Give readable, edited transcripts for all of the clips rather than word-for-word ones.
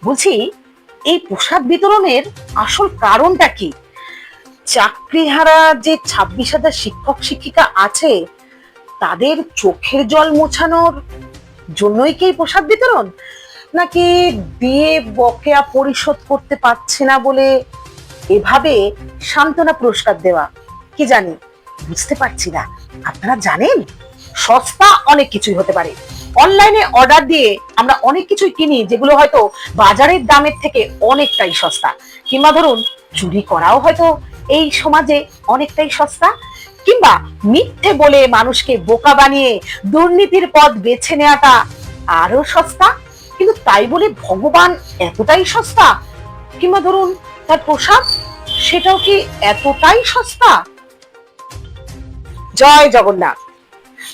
বলছি, এই প্রসাদ বিতরণের আসল কারণটা কি? চাকরিহারা যে 26,000 শিক্ষক শিক্ষিকা আছে, তাদের চোখের জল মোছানোর জন্যই কি এই প্রসাদ বিতরণ, নাকি দিয়ে বকেয়া পরিশোধ করতে পারছে না বলে এভাবে সান্ত্বনা পুরস্কার দেওয়া? কি জানি, বুঝতে পারছি না। আপনারা জানেন, সস্তা অনেক কিছুই হতে পারে। অনলাইনে অর্ডার দিয়ে আমরা অনেক কিছুই কিনি যেগুলো হয়তো বাজারের দামের থেকে অনেকটাই সস্তা, কিংবা ধরুন চুরি করাও হয়তো এই সমাজে অনেকটাই সস্তা, কিংবা মিথ্যে বলে মানুষকে বোকা বানিয়ে দুর্নীতির পথ বেছে নেওয়াটা আরো সস্তা। কিন্তু তাই বলে ভগবান এতটাই সস্তা, কিংবা ধরুন তার প্রসাদ সেটাও কি এতটাই সস্তা? জয় জগন্নাথ।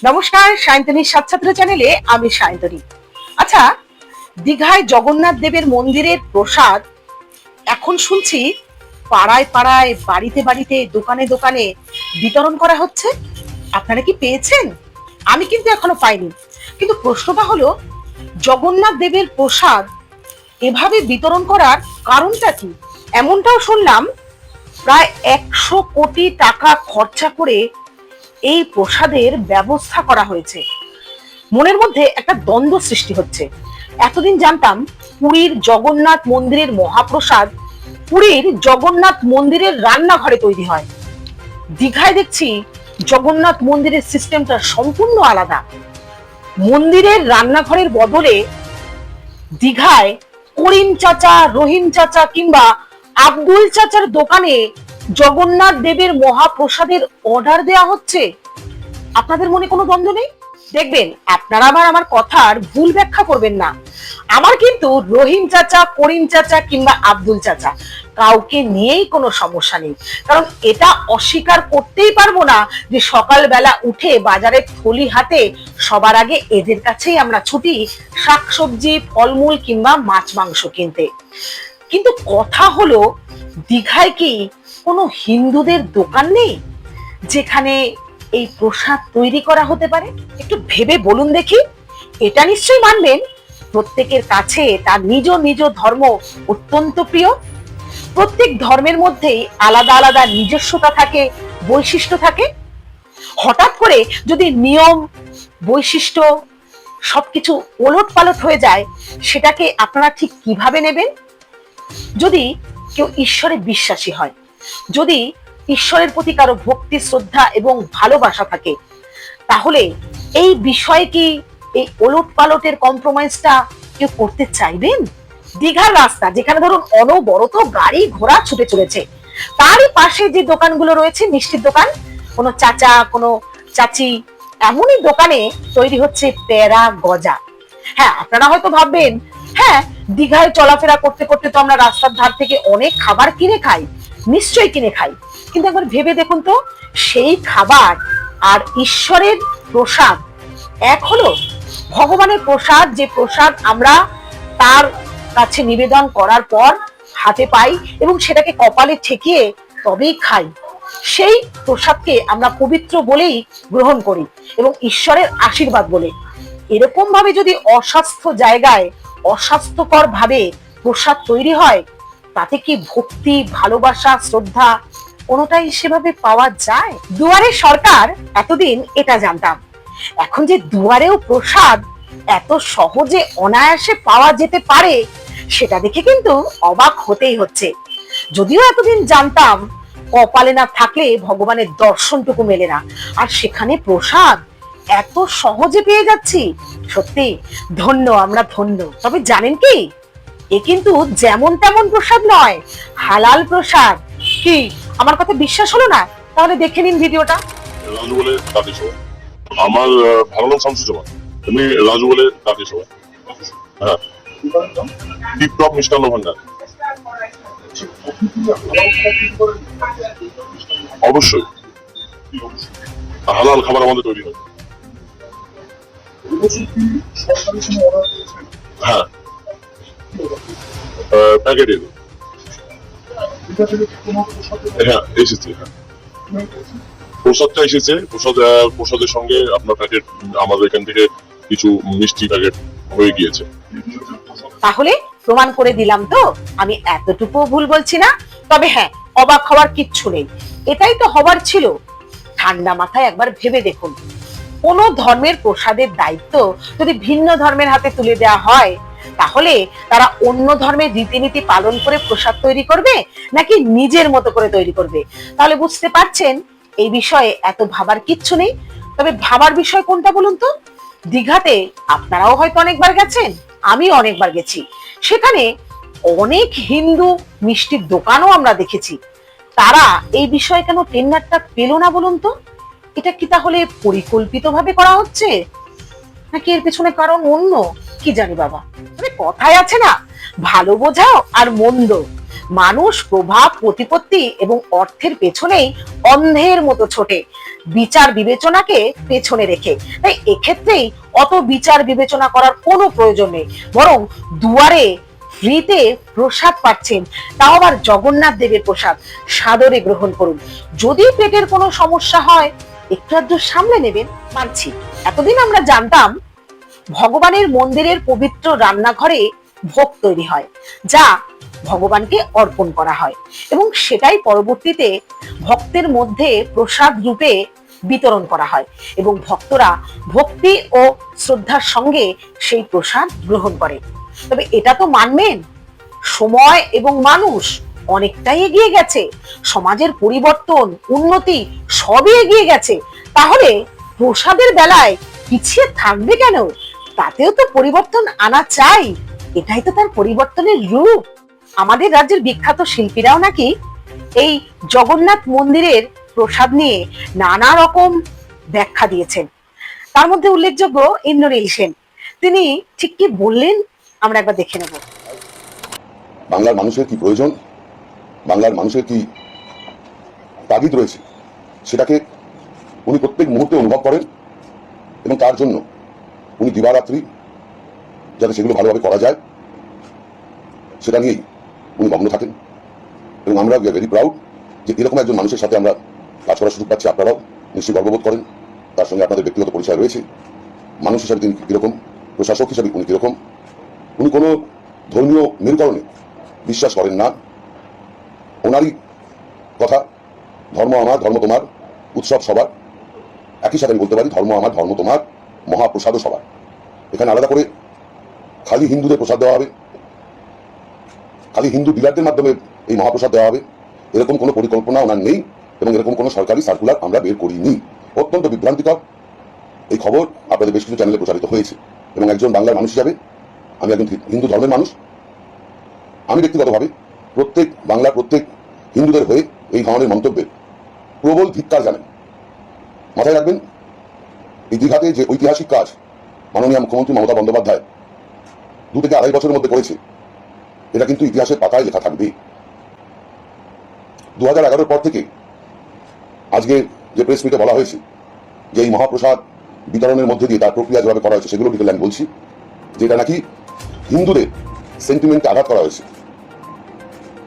নমস্কার, সায়ন্তনীর সাতছাত্র চ্যানেলে আমি সায়ন্তনী। আচ্ছা, দীঘায় জগন্নাথ দেবের মন্দিরের প্রসাদ এখন শুনছি পাড়ায় পাড়ায়, বাড়িতে বাড়িতে, দোকানে দোকানে বিতরণ করা হচ্ছে। আপনারা কি পেয়েছেন? আমি কিন্তু এখনো পাইনি। কিন্তু প্রশ্নটা হলো, জগন্নাথ দেবের প্রসাদ এভাবে বিতরণ করার কারণটা কি? এমনটাও শুনলাম প্রায় 100 কোটি টাকা খরচা করে এই প্রসাদের ব্যবস্থা করা হয়েছে। মনের মধ্যে একটা দ্বন্দ্ব সৃষ্টি হচ্ছে। এতদিন জানতাম পুরীর জগন্নাথ মন্দিরের মহাপ্রসাদ পুরীর জগন্নাথ মন্দিরের রান্নাঘরে তৈরি হয়। দীঘায় দেখছি জগন্নাথ মন্দিরের সিস্টেমটা সম্পূর্ণ আলাদা। মন্দিরের রান্নাঘরের বদলে দীঘায় করিম চাচা, রহিম চাচা কিংবা আব্দুল চাচার দোকানে জগন্নাথ দেবের মহাপ্রসাদের অর্ডার দেওয়া হচ্ছে। আপনাদের মনে কোনো দ্বন্দ্ব নেই? দেখবেন, আপনারা আবার আমার কথার ভুল ব্যাখ্যা করবেন না। আমার কিন্তু রহিম চাচা, করিম চাচা কিংবা আব্দুল চাচা কাউকে নিয়েই কোনো সমস্যা নেই। কারণ এটা অস্বীকার করতেই পারবো না যে সকালবেলা উঠে বাজারে থলি হাতে সবার আগে এদের কাছেই আমরা ছুটি শাকসবজি, ফলমূল কিংবা মাছ মাংস কিনতে। কিন্তু কথা হলো, দীঘায় কি কোনো হিন্দুদের দোকান নেই যেখানে এই প্রসাদ তৈরি করা হতে পারে? একটু ভেবে বলুন দেখি। এটা নিশ্চয়ই মানবেন, প্রত্যেকের কাছে তার নিজ নিজ ধর্ম অত্যন্ত প্রিয়। প্রত্যেক ধর্মের মধ্যেই আলাদা আলাদা নিজস্বতা থাকে, বৈশিষ্ট্য থাকে। হঠাৎ করে যদি নিয়ম, বৈশিষ্ট্য সবকিছু ওলট পালট হয়ে যায়, সেটাকে আপনারা ঠিক কিভাবে নেবেন? যদি কেউ ঈশ্বরে বিশ্বাসী হয়, যদি ঈশ্বরের প্রতি কারো ভক্তি, শ্রদ্ধা এবং ভালোবাসা থাকে, তাহলে এই বিষয়ে কি এই ওলট পালটের কম্প্রোমাইজটা কেউ করতে চাইবেন? দীঘার রাস্তা, যেখানে ধরুন অনবরত গাড়ি ঘোড়া ছুটে চলেছে, তারই পাশে যে দোকানগুলো রয়েছে, মিষ্টির দোকান, কোনো চাচা, কোনো চাচি, এমনই দোকানে তৈরি হচ্ছে প্যারা গজা। হ্যাঁ, আপনারা হয়তো ভাববেন, হ্যাঁ, দীঘায় চলাফেরা করতে করতে তো আমরা রাস্তার ধার থেকে অনেক খাবার কিনে খাই। নিশ্চয়ই কিনে খাই, কিন্তু একবার ভেবে দেখুন তো, সেই খাবার আর ঈশ্বরের প্রসাদ এক হলো? ভগবানের প্রসাদ, যে প্রসাদ আমরা তার কাছে নিবেদন করার পর হাতে পাই এবং সেটাকে কপালে ঠেকিয়ে তবেই খাই, সেই প্রসাদকে আমরা পবিত্র বলেই গ্রহণ করি এবং ঈশ্বরের আশীর্বাদ বলে। এরকম ভাবে যদি অস্বাস্থ্য জায়গায় অস্বাস্থ্যকর ভাবে প্রসাদ তৈরি হয়, তাতে কি ভক্তি, ভালোবাসা, শ্রদ্ধা কোনোটাই সেভাবে পাওয়া যায়? দুয়ারে সরকার এতদিন এটা জানতাম, এখন যে দুয়ারেও প্রসাদ এত সহজে অনায়াসে পাওয়া যেতে পারে, সেটা দেখে কিন্তু অবাক হতেই হচ্ছে। যদিও এতদিন জানতাম কপালে না থাকলে ভগবানের দর্শনটুকু মেলে না, আর সেখানে প্রসাদ এত সহজে পেয়ে যাচ্ছি। সত্যি ধন্য, আমরা ধন্য। তবে জানেন কি, এ কিন্তু যেমন তেমন প্রসাদ নয়, হালাল প্রসাদ। কি আমার কথা বিশ্বাস হলো না? তাহলে দেখে নিন ভিডিওটা। রাজু বলে ডাকে সবাই। আমার ভালো নাম শামসুজ্জামান, তুমি রাজু বলে ডাকে সবাই। হ্যাঁ, টিপটপ মিষ্টান্ন ভান্ডার। অবশ্যই হালাল খাবার আমাদের তৈরি হয়। হ্যাঁ, প্যাকেটে। হ্যাঁ, এসেছে। হ্যাঁ, প্রসাদটা এসেছে। প্রসাদের সঙ্গে আপনার প্যাকেট, আমাদের এখান থেকে কিছু মিষ্টি প্যাকেট হয়ে গিয়েছে। তাহলে প্রমাণ করে দিলাম তো আমি এতটুকু ভুল বলছি না। তবে হ্যাঁ, অবাক হওয়ার কিচ্ছু নেই, এটাই তো হবার ছিল। ঠান্ডা মাথায় একবার ভেবে দেখুন, কোন ধর্মের প্রসাদের দায়িত্ব যদি ভিন্ন ধর্মের হাতে তুলে দেওয়া হয়, তাহলে তারা অন্য ধর্মের রীতিনীতি পালন করে প্রসাদ তৈরি করবে নাকি নিজের মতো করে তৈরি করবে? তাহলে বুঝতে পারছেন এই বিষয়ে এত ভাবার কিচ্ছু নেই। তবে ভাবার বিষয় কোনটা বলুন তো? দীঘাতে আপনারাও হয়তো অনেকবার গেছেন, আমি অনেকবার গেছি। সেখানে অনেক হিন্দু মিষ্টির দোকানও আমরা দেখেছি। তারা এই বিষয়ে কেন টেন্ডারটা পেল না বলুন তো? এটা কি তাহলে পরিকল্পিতভাবে করা হচ্ছে, নাকি এর পেছনে কারণ অন্য? কি জানি বাবা। তবে কথায় আছে না, ভালো বোঝাও আর মন্দ। মানুষ প্রভাব প্রতিপত্তি এবং অর্থের পেছনেই অন্ধের মতো ছোটে, বিচার বিবেচনাকে পেছনে রেখে। তাই এক্ষেত্রেই অত বিচার বিবেচনা করার কোনো প্রয়োজন নেই, বরং দুয়ারে ফ্রিতে প্রসাদ পাচ্ছেন, তাও আবার জগন্নাথ দেবের প্রসাদ, সাদরে গ্রহণ করুন। যদি পেটের কোনো সমস্যা হয় একটু আধটু সামলে নেবেন, মানছি। এতদিন আমরা জানতাম ভগবানের মন্দিরের পবিত্র রান্নাঘরে ভোগ তৈরি হয়, যা ভগবানকে অর্পণ করা হয় এবং সেটাই পরবর্তীতে ভক্তের মধ্যে প্রসাদ রূপে বিতরণ করা হয় এবং ভক্তরা ভক্তি ও শ্রদ্ধার সঙ্গে সেই প্রসাদ গ্রহণ করে। তবে এটা তো মানবেন, সময় এবং মানুষ অনেকটাই এগিয়ে গেছে, সমাজের পরিবর্তন উন্নতি সবই এগিয়ে গেছে। তাহলে প্রসাদের বেলায় পিছিয়ে থাকবে কেন? তাতেও তো পরিবর্তন আনা চাই, এটাই তো তার পরিবর্তনের রূপ। আমাদের রাজ্যের বিখ্যাত শিল্পীরাও নাকি এই জগন্নাথ মন্দিরের প্রসাদ নিয়ে নানা রকম ব্যাখ্যা দিয়েছেন। তার মধ্যে উল্লেখযোগ্য ইন্দ্রনীল সেন। তিনি ঠিক কি বললেন আমরা একবার দেখে নেব। বাংলার মানুষের কি প্রয়োজন, বাংলার মানুষের কি তাগিদ রয়েছে, সেটাকে উনি প্রত্যেক মুহূর্তে অনুভব করেন এবং তার জন্য উনি দিবারাত্রি যাতে সেগুলো ভালোভাবে করা যায় সেটা নিয়েই উনি মগ্ন থাকেন। এবং আমরা ভেরি প্রাউড যে এরকম একজন মানুষের সাথে আমরা কাজ করার সুযোগ পাচ্ছি। আপনারাও নিশ্চয়ই গর্ববোধ করেন, তার সঙ্গে আপনাদের ব্যক্তিগত পরিচয় রয়েছে। মানুষ হিসাবে তিনি কীরকম, প্রশাসক হিসাবে উনি কীরকম। উনি কোনো ধর্মীয় মেরুকরণে বিশ্বাস করেন না। ওনারই কথা, ধর্ম আমার ধর্ম তোমার, উৎসব সবার। একই সাথে আমি বলতে পারি ধর্ম আমার ধর্ম তোমার, মহাপ্রসাদও সবার। এখানে আলাদা করে খালি হিন্দুদের প্রসাদ দেওয়া হবে, খালি হিন্দু ডিলারদের মাধ্যমে এই মহাপ্রসাদ দেওয়া হবে, এরকম কোনো পরিকল্পনা ওনার নেই এবং এরকম কোনো সরকারি সার্কুলার আমরা বের করিনি। অত্যন্ত বিভ্রান্তিকর এই খবর আপনাদের বেশ কিছু চ্যানেলে প্রচারিত হয়েছে। এবং একজন বাংলার মানুষ হিসাবে, আমি একজন হিন্দু ধর্মের মানুষ, আমি ব্যক্তিগতভাবে বাংলার প্রত্যেক হিন্দুদের হয়ে এই ধরনের মন্তব্যের প্রবল ধিক্কার জানাই। মাথায় রাখবেন, এই দীঘাতে যে ঐতিহাসিক কাজ মাননীয় মুখ্যমন্ত্রী মমতা বন্দ্যোপাধ্যায় 2 থেকে 2.5 বছরের মধ্যে করেছে, এটা কিন্তু ইতিহাসের পাতায় লেখা থাকবে। 2011 পর থেকে আজকে যে প্রেস মিটে বলা হয়েছে যে এই মহাপ্রসাদ বিতরণের মধ্যে দিয়ে তার প্রক্রিয়া যেভাবে করা হয়েছে সেগুলো ডিটেল আমি বলছি, যেটা নাকি হিন্দুদের সেন্টিমেন্টে আঘাত করা হয়েছে।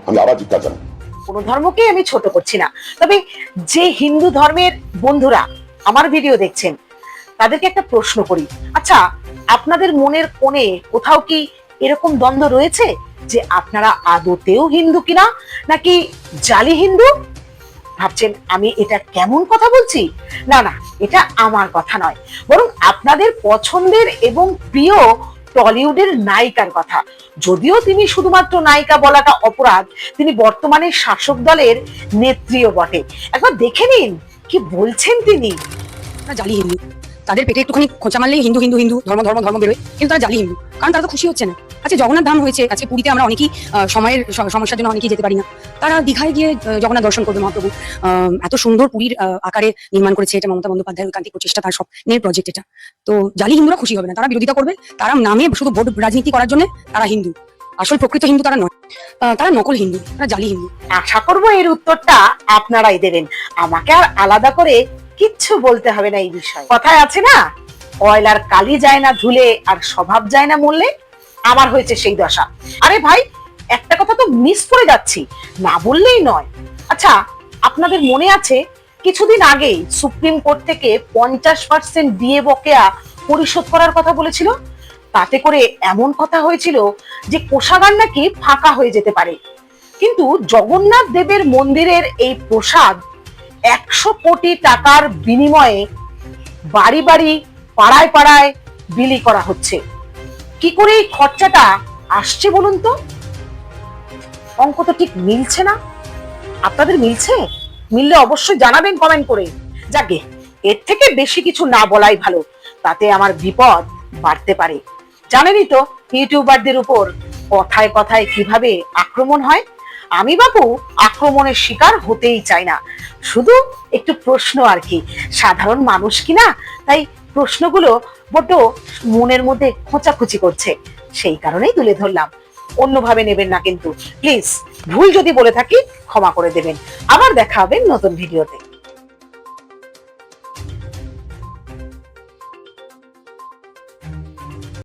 আমি আবার ধিক্কার জানাই। কোনো ধর্মকে আমি ছোট করছি না, তবে যে হিন্দু ধর্মের বন্ধুরা আমার ভিডিও দেখছেন তাদেরকে একটা প্রশ্ন করি। আচ্ছা, আপনাদের মনের কোণে কোথাও কি এরকম দ্বন্দ্ব রয়েছে যে আপনারা আদতেও হিন্দু কিনা, নাকি জালি হিন্দু? ভাবছেন আমি এটা কেমন কথা বলছি? না না, এটা আমার কথা নয়, বরং আপনাদের পছন্দের এবং প্রিয় টলিউডের নায়িকার কথা। যদিও তিনি শুধুমাত্র নায়িকা বলাটা অপরাধ, তিনি বর্তমানে শাসক দলের নেত্রীও বটে। একবার দেখে নিন কি বলছেন তিনি। জালি হিন্দু, তাদের পেটে একটুখানি খোঁচা মারলেই হিন্দু হিন্দু হিন্দু ধর্ম ধর্ম ধর্ম বেরোয়, কিন্তু তারা জালি হিন্দু, কারণ তারা তো খুশি হচ্ছে না। আজকে জগন্নাথ ধাম হয়েছে, আজকে পুরীতে আমরা অনেকেই সময়ের সমস্যার জন্য অনেকেই যেতে পারি না, তারা দীঘায় গিয়ে জগন্নাথ দর্শন করবে। মহাপ্রভু এত সুন্দর পুরীর আকারে নির্মাণ করেছে, এটা মমতা বন্দ্যোপাধ্যায়ের ঐকান্তিক প্রচেষ্টা, তার স্বপ্নের প্রজেক্ট এটা। তো জালি হিন্দুরা খুশি হবে না, তারা বিরোধিতা করবে, তারা নামে শুধু ভোট রাজনীতি করার জন্য তারা হিন্দু, আসল প্রকৃত হিন্দু তারা নয়, তারা নকল হিন্দু, তারা জালি হিন্দু। আশা করবো এর উত্তরটা আপনারাই দেবেন, আমাকে আর আলাদা করে কিচ্ছু বলতে হবে না এই বিষয়ে। কথায় আছে না, কয়লার কালি যায় না ধুলে আর স্বভাব যায় না মূল্যে, আমার হয়েছে সেই দশা। আরে ভাই, একটা কথা তো মিস করে যাচ্ছি, না বললেই নয়। আচ্ছা, আপনাদের মনে আছে কিছুদিন আগেই সুপ্রিম কোর্ট থেকে 50% ডিএ বকেয়া পরিশোধ করার কথা বলেছিল? তাতে করে এমন কথা হয়েছিল যে কোষাগার নাকি ফাঁকা হয়ে যেতে পারে। কিন্তু জগন্নাথ দেবের মন্দিরের এই প্রসাদ 100 কোটি টাকার বিনিময়ে বাড়ি বাড়ি পাড়ায় পাড়ায় বিলি করা হচ্ছে। কি করে এই খরচাটা আসছে বলুন তো? অঙ্ক তো ঠিক মিলছে না। আপনাদের মিলছে? মিললে অবশ্যই জানাবেন কমেন্ট করে। যাকে এর থেকে বেশি কিছু না বলাই ভালো, তাতে আমার বিপদ বাড়তে পারে। জানেনই তো ইউটিউবারদের উপর কথায় কথায় কিভাবে আক্রমণ হয়। আমি বাবু আক্রমণের শিকার হতেই চাই না, শুধু একটু প্রশ্ন আর কি, সাধারণ মানুষ কিনা, তাই প্রশ্নগুলো বড্ড মনের মধ্যে খোঁচাখুচি করছে, সেই কারণেই তুলে ধরলাম। অন্যভাবে নেবেন না কিন্তু প্লিজ, ভুল যদি বলে থাকি ক্ষমা করে দেবেন। আবার দেখা হবে নতুন ভিডিওতে।